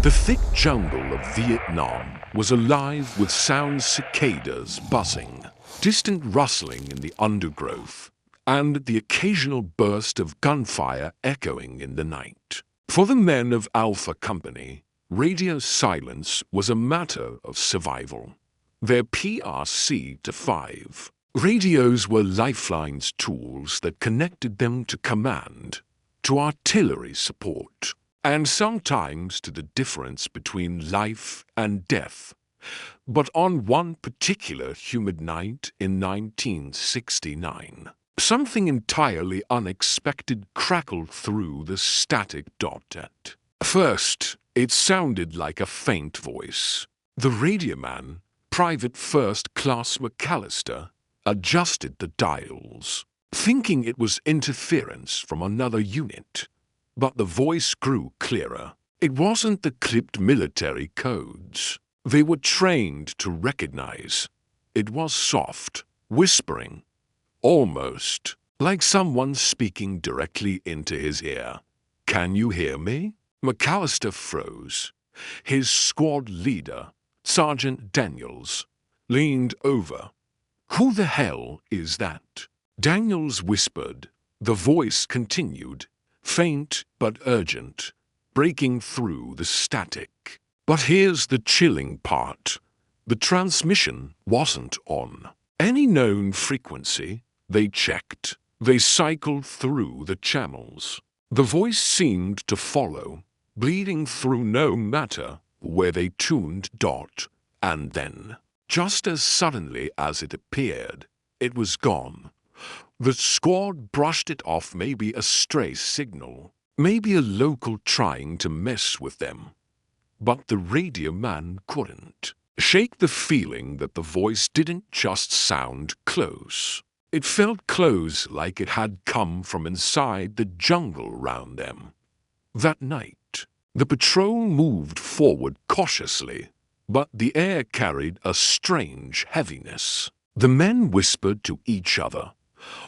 The thick jungle of Vietnam was alive with sound cicadas buzzing, distant rustling in the undergrowth, and the occasional burst of gunfire echoing in the night. For the men of Alpha Company, radio silence was a matter of survival. Their PRC to 5. Radios were lifelines, tools that connected them to command, to artillery support, and sometimes to the difference between life and death. But on one particular humid night in 1969, something entirely unexpected crackled through the static dot. First, it sounded like a faint voice. The radioman, Private First Class McAllister, adjusted the dials, thinking it was interference from another unit. But the voice grew clearer. It wasn't the clipped military codes they were trained to recognize. It was soft, whispering, almost like someone speaking directly into his ear. "Can you hear me?" McAllister froze. His squad leader, Sergeant Daniels, leaned over. "Who the hell is that?" Daniels whispered. The voice continued, faint but urgent, breaking through the static. But here's the chilling part. The transmission wasn't on any known frequency. They checked. They cycled through the channels. The voice seemed to follow, bleeding through no matter where they tuned dot. And then, just as suddenly as it appeared, it was gone. The squad brushed it off, maybe a stray signal, maybe a local trying to mess with them. But the radio man couldn't shake the feeling that the voice didn't just sound close. It felt close, like it had come from inside the jungle round them. That night, the patrol moved forward cautiously, but the air carried a strange heaviness. The men whispered to each other.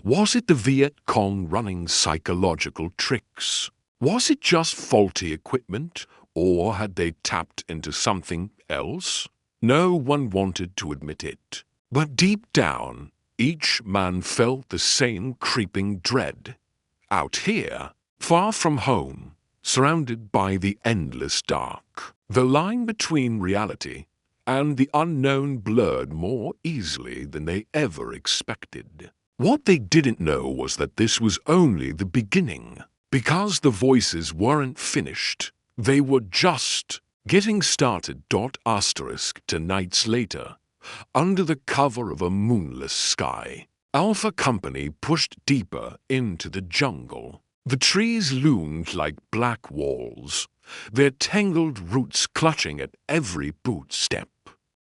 Was it the Viet Cong running psychological tricks? Was it just faulty equipment, or had they tapped into something else? No one wanted to admit it. But deep down, each man felt the same creeping dread. Out here, far from home, surrounded by the endless dark, the line between reality and the unknown blurred more easily than they ever expected. What they didn't know was that this was only the beginning. Because the voices weren't finished, they were just getting started. Asterisk 2 nights later, under the cover of a moonless sky, Alpha Company pushed deeper into the jungle. The trees loomed like black walls, their tangled roots clutching at every boot step.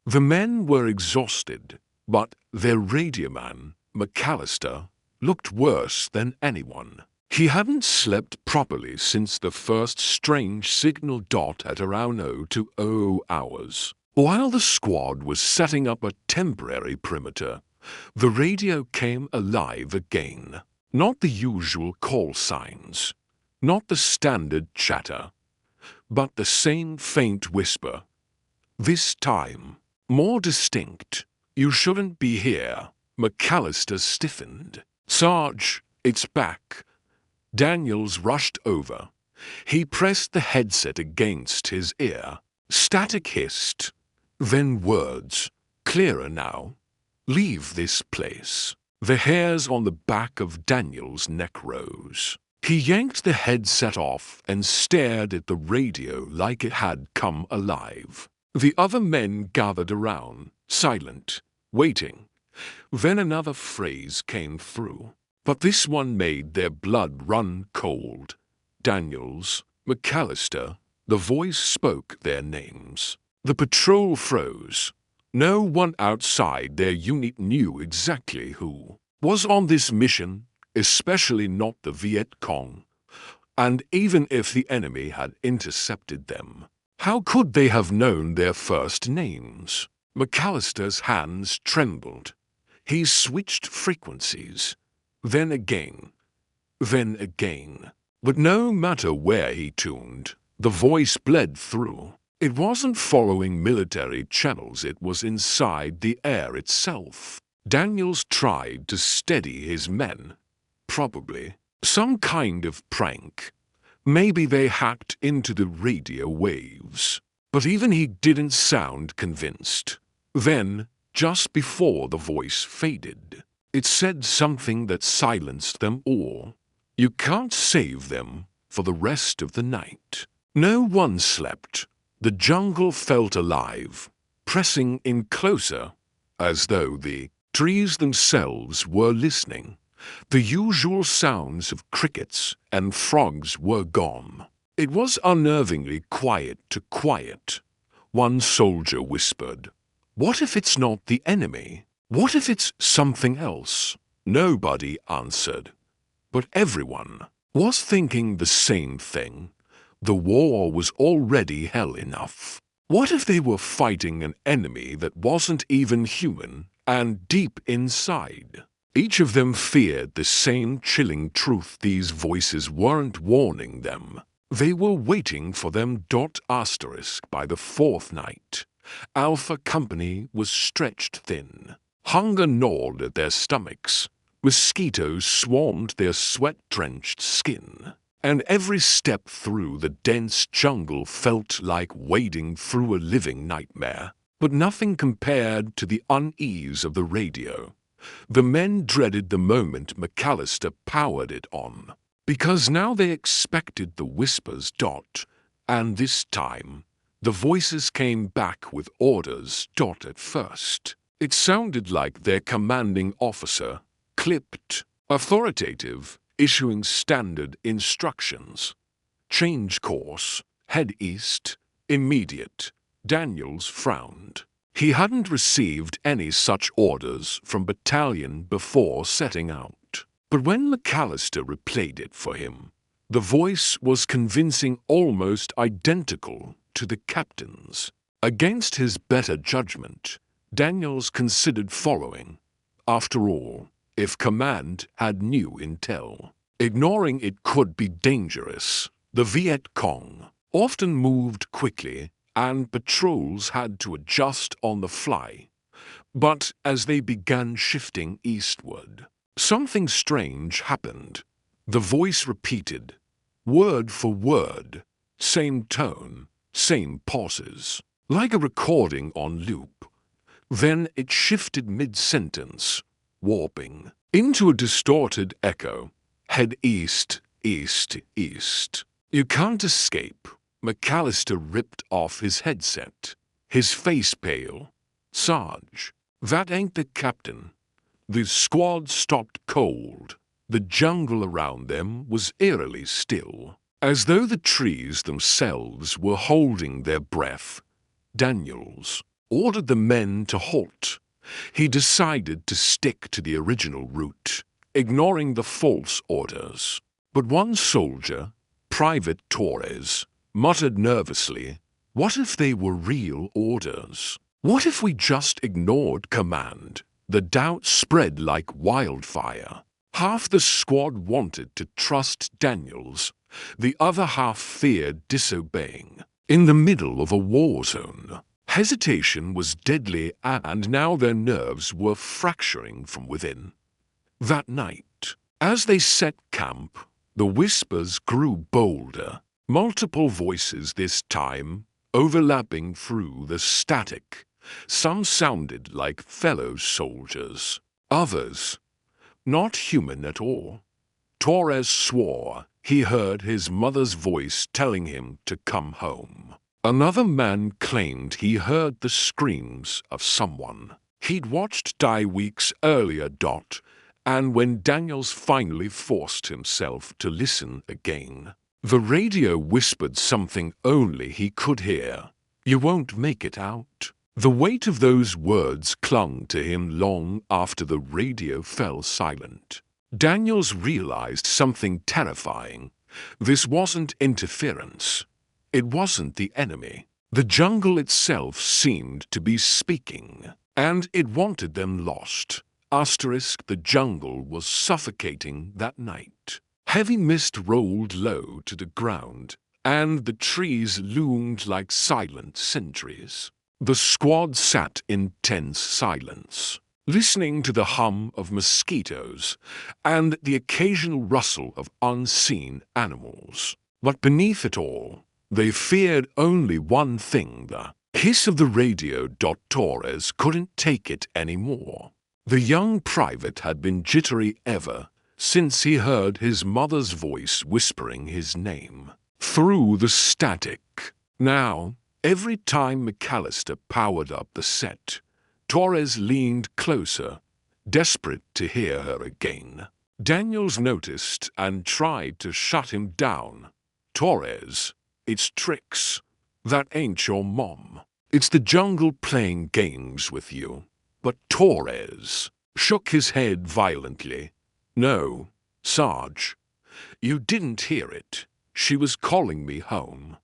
The men were exhausted, but their radioman, McAllister, looked worse than anyone. He hadn't slept properly since the first strange signal at around 02:00 hours. While the squad was setting up a temporary perimeter, the radio came alive again. Not the usual call signs, not the standard chatter, but the same faint whisper. This time, more distinct. "You shouldn't be here." McAllister stiffened. "Sarge, it's back." Daniels rushed over. He pressed the headset against his ear. Static hissed. Then words, clearer now. "Leave this place." The hairs on the back of Daniel's neck rose. He yanked the headset off and stared at the radio like it had come alive. The other men gathered around, silent, waiting. Then another phrase came through, but this one made their blood run cold. Daniels, McAllister, the voice spoke their names. The patrol froze. No one outside their unit knew exactly who was on this mission, especially not the Viet Cong. And even if the enemy had intercepted them, how could they have known their first names? McAllister's hands trembled. He switched frequencies, then again, but no matter where he tuned, the voice bled through. It wasn't following military channels, it was inside the air itself. Daniels tried to steady his men. Probably some kind of prank. Maybe they hacked into the radio waves. But even he didn't sound convinced. Then, just before the voice faded, it said something that silenced them all. You can't save them for the rest of the night. No one slept. The jungle felt alive, pressing in closer, as though the trees themselves were listening. The usual sounds of crickets and frogs were gone. It was unnervingly quiet to quiet. One soldier whispered, "What if it's not the enemy? What if it's something else?" Nobody answered, but everyone was thinking the same thing. The war was already hell enough. What if they were fighting an enemy that wasn't even human and deep inside? Each of them feared the same chilling truth. These voices weren't warning them. They were waiting for them. By the fourth night, Alpha Company was stretched thin. Hunger gnawed at their stomachs. Mosquitoes swarmed their sweat-drenched skin. And every step through the dense jungle felt like wading through a living nightmare. But nothing compared to the unease of the radio. The men dreaded the moment McAllister powered it on, because now they expected the whispers. And this time, the voices came back with orders. At first, it sounded like their commanding officer, clipped, authoritative, issuing standard instructions. Change course, head east, immediate. Daniels frowned. He hadn't received any such orders from battalion before setting out. But when McAllister replayed it for him, the voice was convincing, almost identical to the captain's. Against his better judgment, Daniels considered following. After all, if command had new intel, ignoring it could be dangerous. The Viet Cong often moved quickly, and patrols had to adjust on the fly. But as they began shifting eastward, something strange happened. The voice repeated, word for word, same tone, same pauses, like a recording on loop. Then it shifted mid-sentence, warping into a distorted echo. Head east, east, east. You can't escape. McAllister ripped off his headset, his face pale. Sarge, that ain't the captain. The squad stopped cold. The jungle around them was eerily still, as though the trees themselves were holding their breath. Daniels ordered the men to halt. He decided to stick to the original route, ignoring the false orders. But one soldier, Private Torres, muttered nervously, "What if they were real orders? What if we just ignored command?" The doubt spread like wildfire. Half the squad wanted to trust Daniels. The other half feared disobeying. In the middle of a war zone, hesitation was deadly, and now their nerves were fracturing from within. That night, as they set camp, the whispers grew bolder. Multiple voices this time, overlapping through the static. Some sounded like fellow soldiers. Others, not human at all. Torres swore he heard his mother's voice telling him to come home. Another man claimed he heard the screams of someone he'd watched die weeks earlier. And when Daniels finally forced himself to listen again, the radio whispered something only he could hear. "You won't make it out." The weight of those words clung to him long after the radio fell silent. Daniels realized something terrifying. This wasn't interference. It wasn't the enemy. The jungle itself seemed to be speaking, and it wanted them lost. The jungle was suffocating that night. Heavy mist rolled low to the ground, and the trees loomed like silent sentries. The squad sat in tense silence, listening to the hum of mosquitoes and the occasional rustle of unseen animals. But beneath it all, they feared only one thing: the hiss of the radio. Torres couldn't take it anymore. The young private had been jittery ever since he heard his mother's voice whispering his name through the static. Now, every time McAllister powered up the set, Torres leaned closer, desperate to hear her again. Daniels noticed and tried to shut him down. "Torres, it's tricks. That ain't your mom. It's the jungle playing games with you." But Torres shook his head violently. "No, Sarge, you didn't hear it. She was calling me home.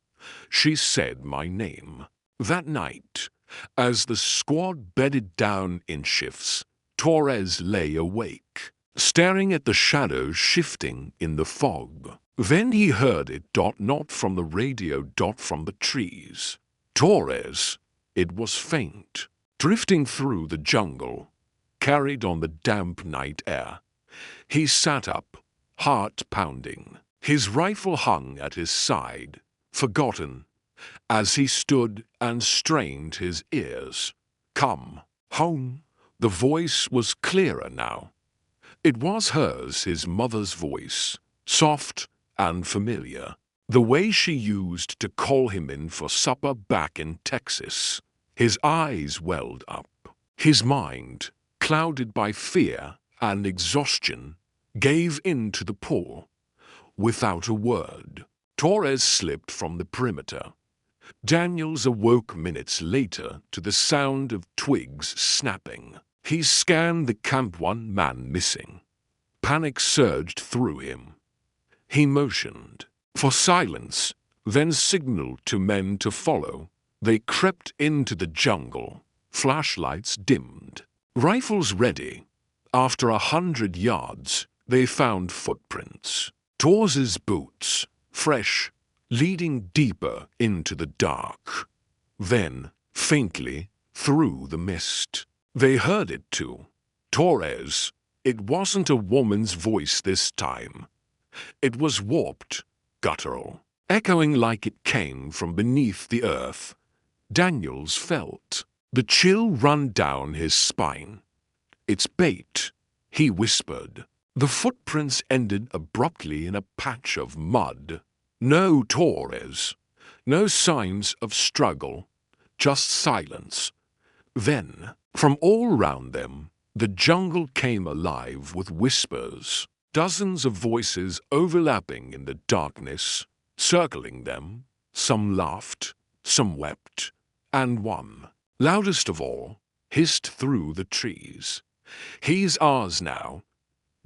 She said my name." That night, as the squad bedded down in shifts, Torres lay awake, staring at the shadows shifting in the fog. Then he heard it, not from the radio, from the trees. Torres, it was faint, drifting through the jungle, carried on the damp night air. He sat up, heart pounding. His rifle hung at his side, forgotten, as he stood and strained his ears. "Come home." The voice was clearer now. It was hers, his mother's voice, soft and familiar. The way she used to call him in for supper back in Texas. His eyes welled up. His mind, clouded by fear and exhaustion, gave in to the pull. Without a word, Torres slipped from the perimeter. Daniels awoke minutes later to the sound of twigs snapping. He scanned the camp, one man missing. Panic surged through him. He motioned for silence, then signaled to men to follow. They crept into the jungle, flashlights dimmed, rifles ready. After 100 yards, they found footprints. Torres's boots, fresh, leading deeper into the dark. Then, faintly, through the mist, they heard it too. Torres, it wasn't a woman's voice this time. It was warped, guttural, echoing like it came from beneath the earth. Daniels felt the chill run down his spine. "It's bait," he whispered. The footprints ended abruptly in a patch of mud. No Torres, no signs of struggle, just silence. Then, from all round them, the jungle came alive with whispers, dozens of voices overlapping in the darkness, circling them. Some laughed, some wept, and one, loudest of all, hissed through the trees. "He's ours now."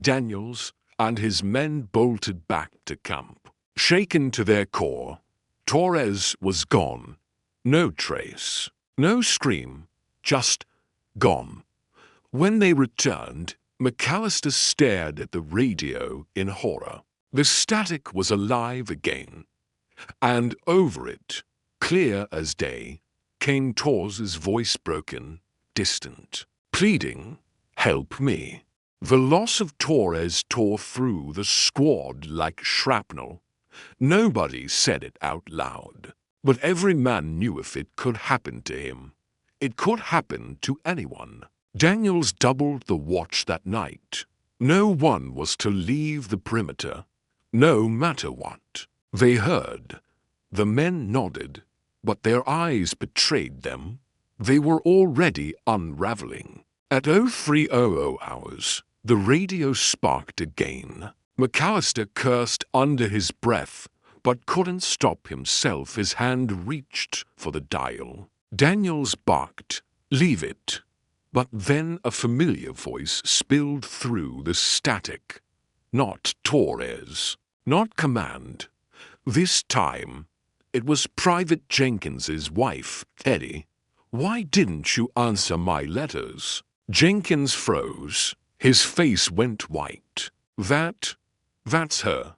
Daniels and his men bolted back to camp, shaken to their core. Torres was gone. No trace, no scream, just gone. When they returned, McAllister stared at the radio in horror. The static was alive again, and over it, clear as day, came Torres's voice, broken, distant, pleading, "Help me." The loss of Torres tore through the squad like shrapnel. Nobody said it out loud, but every man knew if it could happen to him, it could happen to anyone. Daniels doubled the watch that night. No one was to leave the perimeter, no matter what. They heard. The men nodded, but their eyes betrayed them. They were already unraveling. At 0300 hours, the radio sparked again. McAllister cursed under his breath, but couldn't stop himself. His hand reached for the dial. Daniels barked, "Leave it." But then a familiar voice spilled through the static. Not Torres, not command. This time, it was Private Jenkins's wife, Eddie. "Why didn't you answer my letters?" Jenkins froze. His face went white. That's her.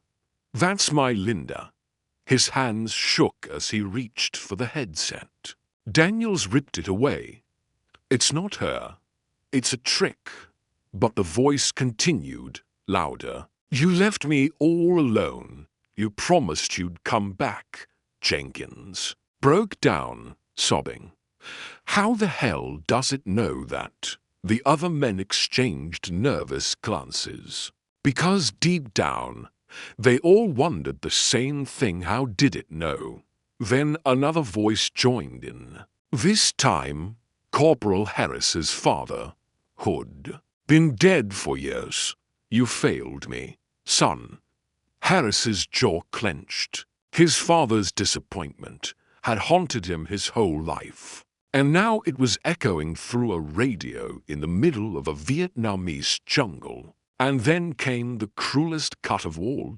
That's my Linda. His hands shook as he reached for the headset. Daniels ripped it away. "It's not her. It's a trick." But the voice continued, louder. "You left me all alone. You promised you'd come back." Jenkins broke down, sobbing. How the hell does it know that? The other men exchanged nervous glances. Because deep down, they all wondered the same thing. How did it know? Then another voice joined in. This time, Corporal Harris's father, Hood. "Been dead for years. You failed me, son." Harris's jaw clenched. His father's disappointment had haunted him his whole life. And now it was echoing through a radio in the middle of a Vietnamese jungle. And then came the cruelest cut of all.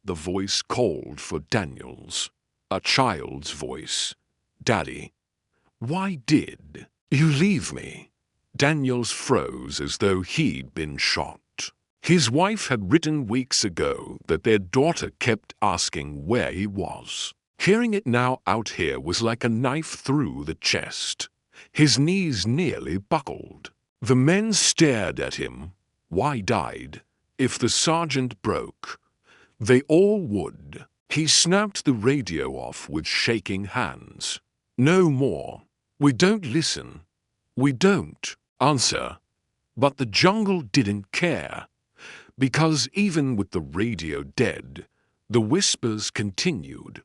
The voice called for Daniels. A child's voice. "Daddy, why did you leave me?" Daniels froze as though he'd been shot. His wife had written weeks ago that their daughter kept asking where he was. Hearing it now out here was like a knife through the chest. His knees nearly buckled. The men stared at him, wide-eyed. If the sergeant broke, they all would. He snapped the radio off with shaking hands. "No more. We don't listen. We don't answer." But the jungle didn't care. Because even with the radio dead, the whispers continued.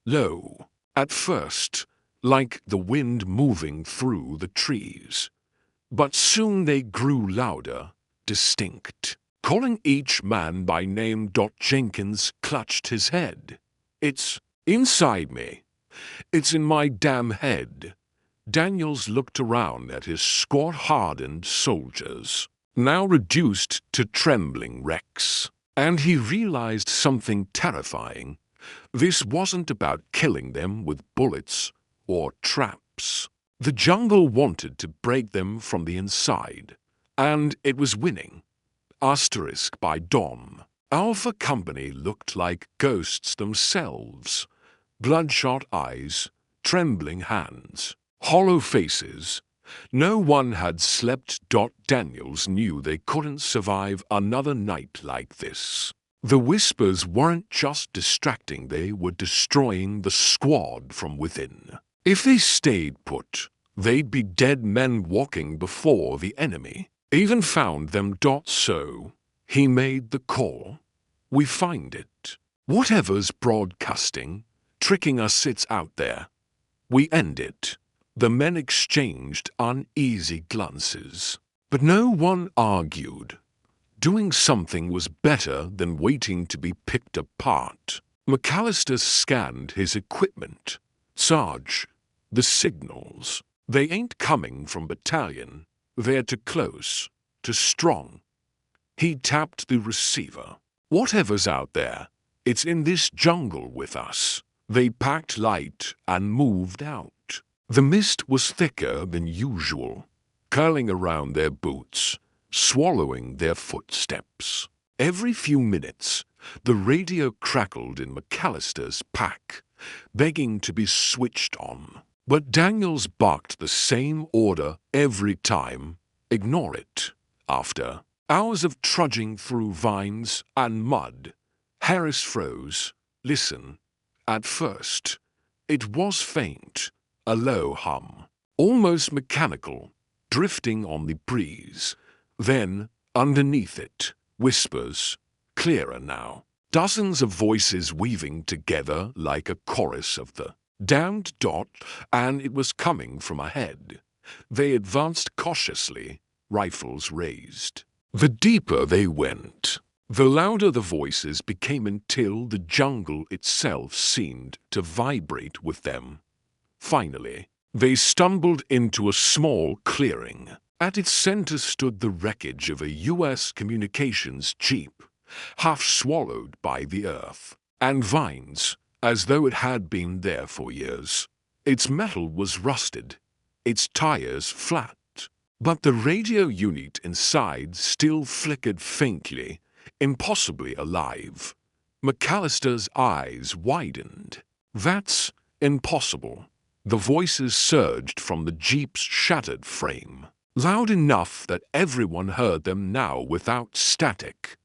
Low, at first, like the wind moving through the trees. But soon they grew louder, distinct, calling each man by name. Jenkins clutched his head. "It's inside me. It's in my damn head." Daniels looked around at his squad-hardened soldiers, now reduced to trembling wrecks, and he realized something terrifying. This wasn't about killing them with bullets or traps. The jungle wanted to break them from the inside, and it was winning. Asterisk by Dom. Alpha Company looked like ghosts themselves. Bloodshot eyes, trembling hands, hollow faces. No one had slept. Daniels knew they couldn't survive another night like this. The whispers weren't just distracting, they were destroying the squad from within. If they stayed put, they'd be dead men walking before the enemy. Even found them. So he made the call. "We find it. Whatever's broadcasting, tricking us, it's out there. We end it." The men exchanged uneasy glances, but no one argued. Doing something was better than waiting to be picked apart. McAllister scanned his equipment. "Sarge, the signals. They ain't coming from battalion. They're too close, too strong." He tapped the receiver. "Whatever's out there, it's in this jungle with us." They packed light and moved out. The mist was thicker than usual, curling around their boots, swallowing their footsteps. Every few minutes, the radio crackled in McAllister's pack, begging to be switched on. But Daniels barked the same order every time. "Ignore it." After hours of trudging through vines and mud, Harris froze. "Listen." At first, it was faint, a low hum, almost mechanical, drifting on the breeze. Then, underneath it, whispers, clearer now. Dozens of voices weaving together like a chorus of the damned. And it was coming from ahead. They advanced cautiously, rifles raised. The deeper they went, the louder the voices became until the jungle itself seemed to vibrate with them. Finally, they stumbled into a small clearing. At its center stood the wreckage of a U.S. communications jeep, half swallowed by the earth, and vines, as though it had been there for years. Its metal was rusted, its tires flat, but the radio unit inside still flickered faintly, impossibly alive. McAllister's eyes widened. "That's impossible." The voices surged from the jeep's shattered frame, loud enough that everyone heard them now without static.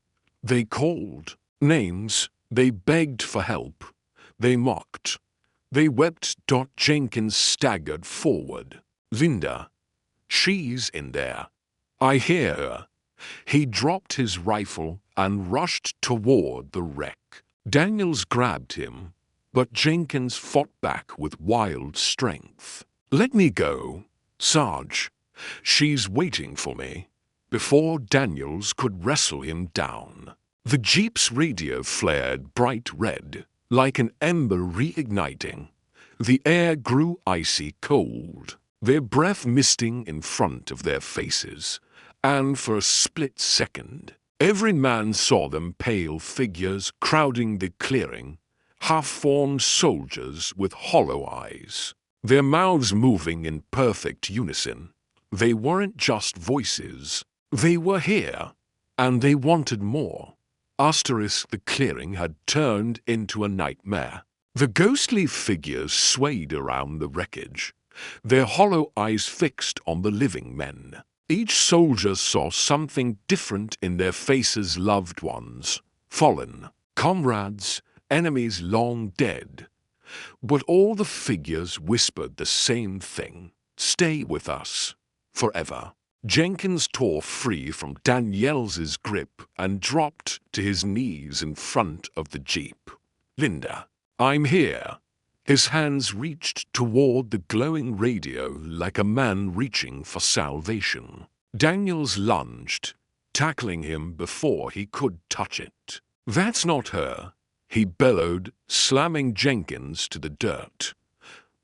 They called names, they begged for help, they mocked, they wept. Jenkins staggered forward. "Linda, she's in there. I hear her." He dropped his rifle and rushed toward the wreck. Daniels grabbed him, but Jenkins fought back with wild strength. "Let me go, Sarge. She's waiting for me." Before Daniels could wrestle him down, the jeep's radio flared bright red, like an ember reigniting. The air grew icy cold, their breath misting in front of their faces, and for a split second, every man saw them, pale figures crowding the clearing, half-formed soldiers with hollow eyes, their mouths moving in perfect unison. They weren't just voices. They were here, and they wanted more. The clearing had turned into a nightmare. The ghostly figures swayed around the wreckage, their hollow eyes fixed on the living men. Each soldier saw something different in their faces: loved ones, fallen, comrades, enemies long dead. But all the figures whispered the same thing: "Stay with us, forever." Jenkins tore free from Daniels's grip and dropped to his knees in front of the jeep. "Linda, I'm here." His hands reached toward the glowing radio like a man reaching for salvation. Daniels lunged, tackling him before he could touch it. "That's not her," he bellowed, slamming Jenkins to the dirt.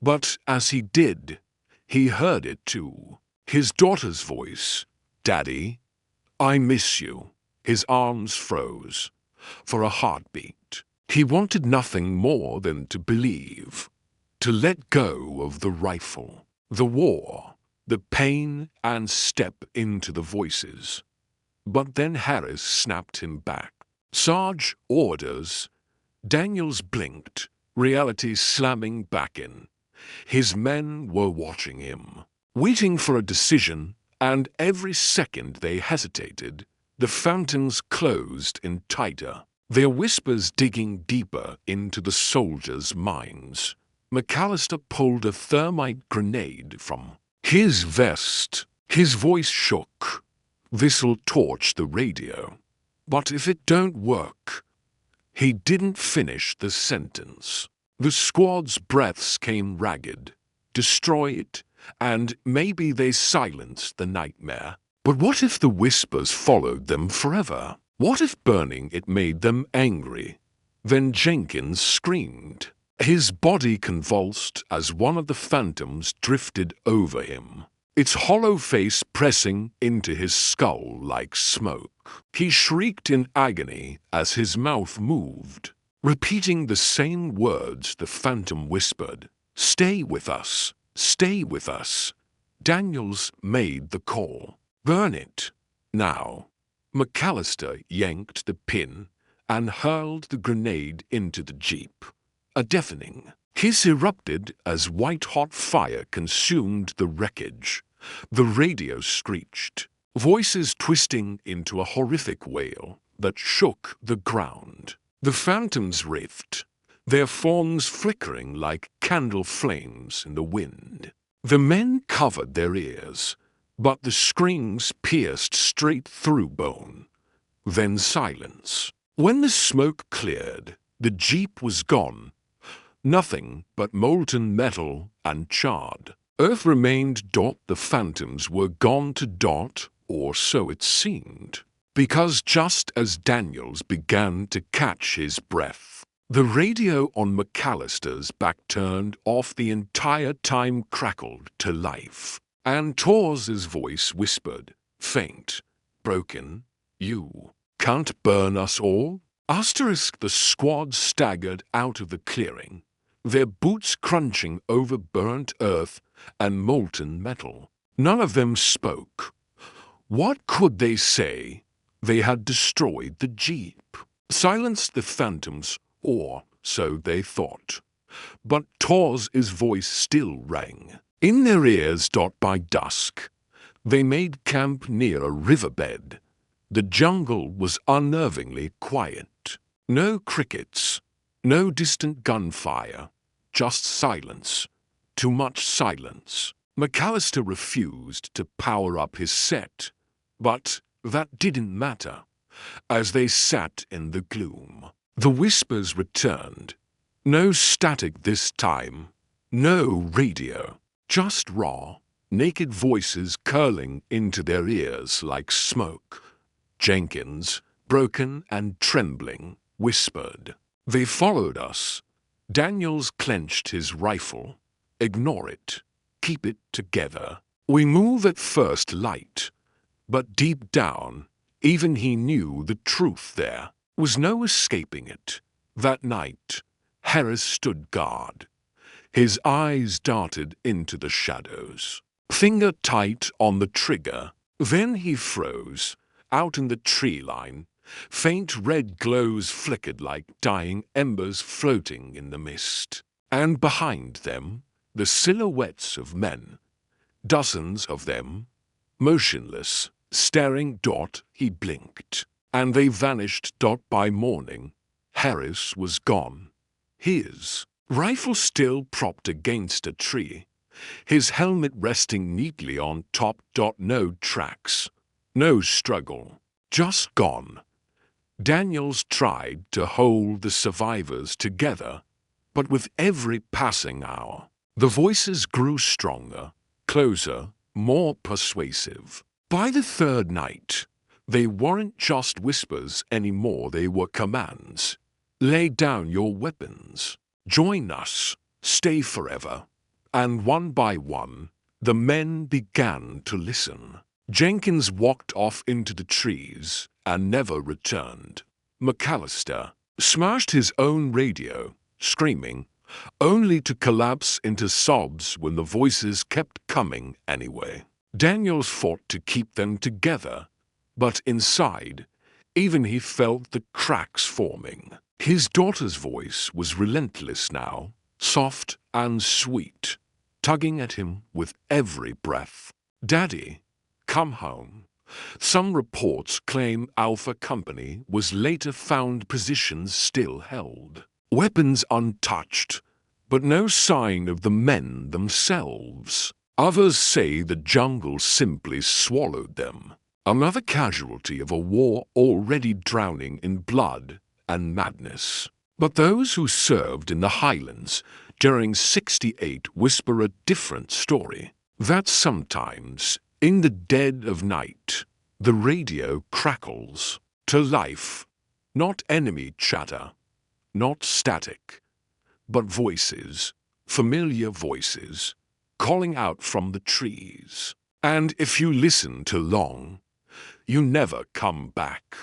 But as he did, he heard it too. His daughter's voice. "Daddy, I miss you." His arms froze. For a heartbeat, he wanted nothing more than to believe, to let go of the rifle, the war, the pain, and step into the voices. But then Harris snapped him back. "Sarge, orders." Daniels blinked, reality slamming back in. His men were watching him, waiting for a decision, and every second they hesitated, the fountains closed in tighter, their whispers digging deeper into the soldiers' minds. McAllister pulled a thermite grenade from his vest. His voice shook. "This'll torch the radio. But if it don't work..." He didn't finish the sentence. The squad's breaths came ragged. "Destroy it, and maybe they silenced the nightmare. But what if the whispers followed them forever? What if burning it made them angry?" Then Jenkins screamed. His body convulsed as one of the phantoms drifted over him, its hollow face pressing into his skull like smoke. He shrieked in agony as his mouth moved, repeating the same words the phantom whispered: "Stay with us, stay with us." Daniels made the call. "Burn it, now." McAllister yanked the pin and hurled the grenade into the jeep. A deafening hiss erupted as white-hot fire consumed the wreckage. The radio screeched, voices twisting into a horrific wail that shook the ground. The phantoms writhed, their forms flickering like candle flames in the wind. The men covered their ears, but the screams pierced straight through bone. Then silence. When the smoke cleared, the jeep was gone. Nothing but molten metal and charred earth remained. The phantoms were gone to or so it seemed. Because just as Daniels began to catch his breath, the radio on McAllister's back turned off. The entire time crackled to life, and Torres's voice whispered, faint, broken, "You can't burn us all?" The squad staggered out of the clearing, their boots crunching over burnt earth and molten metal. None of them spoke. What could they say? They had destroyed the jeep. silenced the phantoms, or so they thought. But Tor's voice still rang in their ears. By dusk, they made camp near a riverbed. The jungle was unnervingly quiet. No crickets, no distant gunfire, just silence. Too much silence. McAllister refused to power up his set, but that didn't matter. As they sat in the gloom, the whispers returned. No static this time, no radio, just raw, naked voices curling into their ears like smoke. Jenkins, broken and trembling, whispered, "They followed us." Daniels clenched his rifle. "Ignore it. Keep it together. We move at first light." But deep down, even he knew the truth. There was no escaping it. That night, Harris stood guard. His eyes darted into the shadows, finger tight on the trigger. Then he froze. Out in the tree line, faint red glows flickered like dying embers floating in the mist. And behind them, the silhouettes of men, dozens of them, motionless, staring. He blinked, and they vanished. By morning, Harris was gone. His rifle still propped against a tree, his helmet resting neatly on top. No tracks, no struggle, just gone. Daniels tried to hold the survivors together, but with every passing hour, the voices grew stronger, closer, more persuasive. By the third night, they weren't just whispers anymore, they were commands. "Lay down your weapons. Join us. Stay forever." And one by one, the men began to listen. Jenkins walked off into the trees and never returned. McAllister smashed his own radio, screaming, only to collapse into sobs when the voices kept coming anyway. Daniels fought to keep them together, but inside, even he felt the cracks forming. His daughter's voice was relentless now, soft and sweet, tugging at him with every breath. "Daddy, come home." Some reports claim Alpha Company was later found positions still held, weapons untouched, but no sign of the men themselves. Others say the jungle simply swallowed them, another casualty of a war already drowning in blood and madness. But those who served in the Highlands during '68 whisper a different story. That sometimes, in the dead of night, the radio crackles to life. Not enemy chatter, not static, but voices, familiar voices, calling out from the trees. And if you listen too long, you never come back.